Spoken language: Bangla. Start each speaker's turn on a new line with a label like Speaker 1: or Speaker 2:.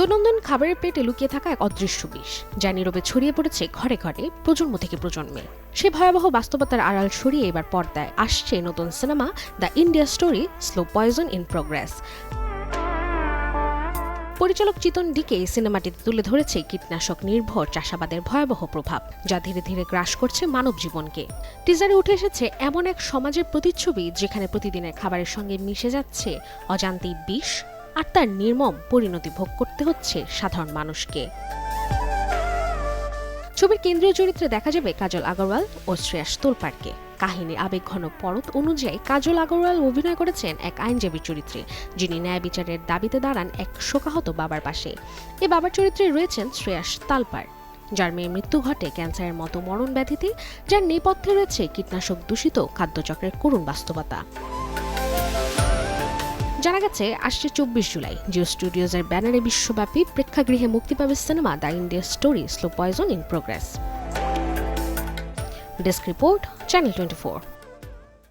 Speaker 1: দৈনন্দিন খাবারের পেটে লুকিয়ে থাকা এক অদৃশ্য বিষ যা নীরবে ছড়িয়ে পড়েছে ঘরে ঘরে প্রজন্ম থেকে প্রজন্মে। সে ভয়াবহ বাস্তবতার আড়াল সরিয়ে এবার পর্দায় আসছে নতুন cinema the India story slow poison in progress. পরিচালক চিতন ডিকে সিনেমাটিতে তুলে ধরেছে কীটনাশক নির্ভর চাষাবাদের ভয়াবহ প্রভাব যা ধীরে ধীরে গ্রাস করছে মানব জীবনকে। টিজারে উঠে এসেছে এমন এক সমাজের প্রতিচ্ছবি যেখানে প্রতিদিনের খাবারের সঙ্গে মিশে যাচ্ছে অজান্তেই বিষ, আর তার নির্মম পরিণতি ভোগ করতে হচ্ছে সাধারণ মানুষকে। ছবির কেন্দ্রীয় চরিত্রে দেখা যাবে কাজল আগরওয়াল ও শ্রেয়াস তোলপাড়কে। কাহিনীর আবেগঘন পরত অনুযায়ী কাজল আগরওয়াল অভিনয় করেছেন এক আইনজীবী চরিত্রে, যিনি ন্যায় বিচারের দাবিতে দাঁড়ান এক শোকাহত বাবার পাশে। এ বাবার চরিত্রে রয়েছেন শ্রেয়াস তালপাড়, যার মেয়ে মৃত্যু ঘটে ক্যান্সারের মতো মরণ ব্যাধিতে, যার নেপথ্যে রয়েছে কীটনাশক দূষিত খাদ্যচক্রের করুণ বাস্তবতা। জানা গেছে আসছে 24 জুলাই জিও স্টুডিওজের ব্যানারে বিশ্বব্যাপী প্রেক্ষাগৃহে মুক্তি পাবে cinema the India story slow poison in progress. Desk report, channel 24।